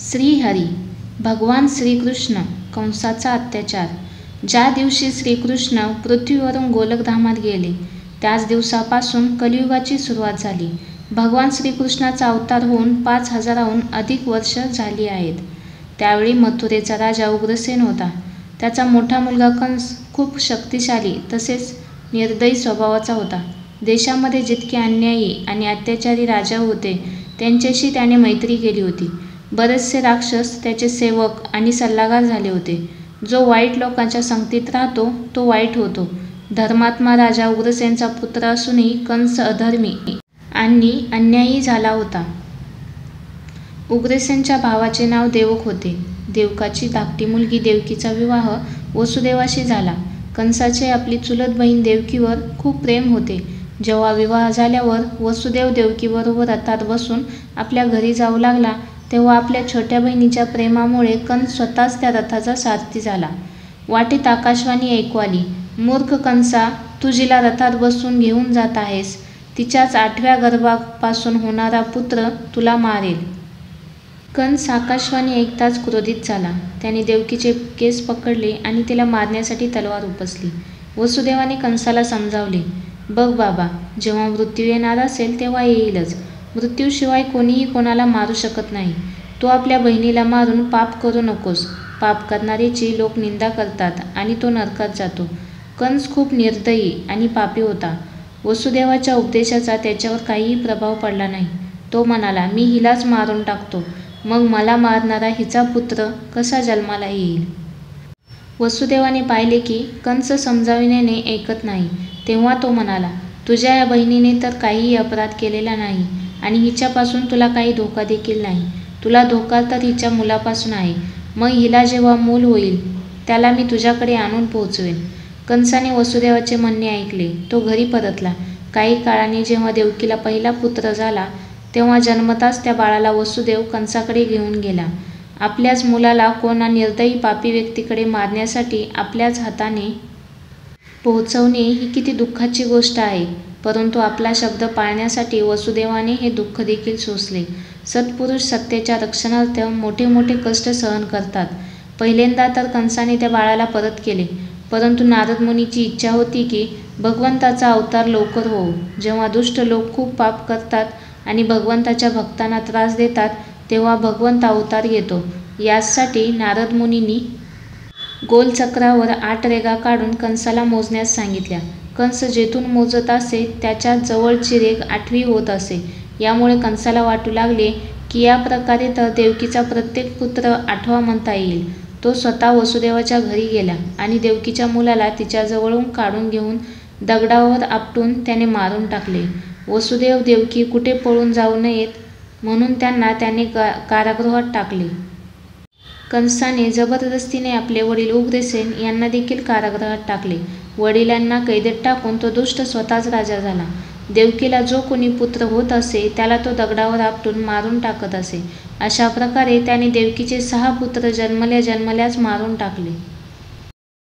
श्रीहरी भगवान श्रीकृष्ण कंसाचा अत्याचार. ज्या दिवशी श्रीकृष्ण पृथ्वीवरून गोलकधामात गेले त्याच दिवसापासून कलियुगाची सुरुवात झाली. भगवान श्रीकृष्णाचा अवतार होऊन 5000हून अधिक वर्ष झाली आहेत. त्यावेळी मथुरेचा राजा उग्रसेन होता. त्याचा मोठा मुलगा कंस खूप शक्तिशाली तसेच निर्दयी स्वभावाचा होता. देशामध्ये जितके अन्यायी आणि अत्याचारी राजा होते त्यांच्याशी त्याने मैत्री केली होती. बरेचसे राक्षस त्याचे सेवक आणि सल्लागार झाले होते. जो वाईट लोकांच्या संगतीत राहतो तो वाईट होतो. धर्मात्मा राजा उग्रसेनचा पुत्र असूनही कंस अधर्मी आणि अन्यायी झाला होता. उग्रसेनच्या भावाचे नाव देवक होते. देवकाची धाकटी मुलगी देवकीचा विवाह वसुदेवाशी झाला. कंसाचे आपली चुलत बहीण देवकीवर खूप प्रेम होते. जेव्हा विवाह झाल्यावर वसुदेव देवकीबरोबर रथात बसून आपल्या घरी जाऊ लागला तेव्हा आपल्या छोट्या बहिणीच्या प्रेमामुळे कंस स्वतःच त्या रथाचा सारथी झाला. वाटेत आकाशवाणी ऐकू आली, मूर्ख कंसा, तू जिला रथात बसून घेऊन जात आहेस तिच्याच 8व्या गर्भापासून होणारा पुत्र तुला मारेल. कंस आकाशवाणी ऐकताच क्रोधित झाला. त्याने देवकीचे केस पकडले आणि तिला मारण्यासाठी तलवार उपसली. वसुदेवाने कंसाला समजावले, बघ बाबा, जेव्हा मृत्यू येणार असेल तेव्हा येईलच. मृत्यूशिवाय कोणीही कोणाला मारू शकत नाही. तू आपल्या बहिणीला मारून पाप करू नकोस. पाप करणाऱ्याची लोक निंदा करतात आणि तो नरकात जातो. कंस खूप निर्दयी आणि पापी होता. वसुदेवाच्या उपदेशाचा त्याच्यावर काहीही प्रभाव पडला नाही. तो म्हणाला, मी हिलाच मारून टाकतो, मग मला मारणारा हिचा पुत्र कसा जन्माला येईल. वसुदेवाने पाहिले की कंस समजाविण्याने ऐकत नाही. तेव्हा तो म्हणाला, तुझ्या या बहिणीने तर काहीही अपराध केलेला नाही आणि हिच्यापासून तुला काही धोका देखील नाही. तुला धोका तर हिच्या मुलापासून आहे. मग हिला जेव्हा मूल होईल त्याला मी तुझ्याकडे आणून पोहोचवेन. कंसाने वसुदेवाचे म्हणणे ऐकले. तो घरी परतला. काही काळाने जेव्हा देवकीला पहिला पुत्र झाला तेव्हा जन्मताच त्या बाळाला वसुदेव कंसाकडे घेऊन गेला. आपल्याच मुलाला कोणा निर्दयी पापी व्यक्तीकडे मारण्यासाठी आपल्याच हाताने पोहोचवणे ही किती दुःखाची गोष्ट आहे. परंतु आपला शब्द पाळण्यासाठी वसुदेवाने हे दुःख देखील सोसले. सत्पुरुष सत्याच्या रक्षणार्थ मोठे मोठे कष्ट सहन करतात. पहिल्यांदा तर कंसाने त्या बाळाला परत केले. परंतु नारद मुनीची इच्छा होती की भगवंताचा अवतार लवकर होवो. जेव्हा दुष्ट लोक खूप पाप करतात आणि भगवंताच्या भक्तांना त्रास देतात तेव्हा भगवंत अवतार घेतो. यासाठी नारद मुनींनी गोलचक्रावर 8 रेघा काढून कंसाला मोजण्यास सांगितल्या. कंस जेथून मोजत असे त्याच्या जवळची रेघ 8वी होत असे. यामुळे कंसाला वाटू लागले की या प्रकारे तर देवकीचा प्रत्येक पुत्र 8वा म्हणता येईल. तो स्वतः वसुदेवाच्या घरी गेला आणि देवकीच्या मुलाला तिच्याजवळून काढून घेऊन दगडावर आपटून त्याने मारून टाकले. वसुदेव देवकी कुठे पळून जाऊ नयेत म्हणून त्यांना त्याने कारागृहात टाकले. कंसाने जबरदस्तीने आपले वडील उग्रसेन यांना देखील कारागृहात टाकले. वडिलांना कैदेत टाकून तो दुष्ट स्वतःच राजा झाला. देवकीला जो कोणी पुत्र होत असे त्याला तो दगडावर आपटून मारून टाकत असे. अशा प्रकारे त्याने देवकीचे 6 पुत्र जन्मल्या जन्मल्याच मारून टाकले.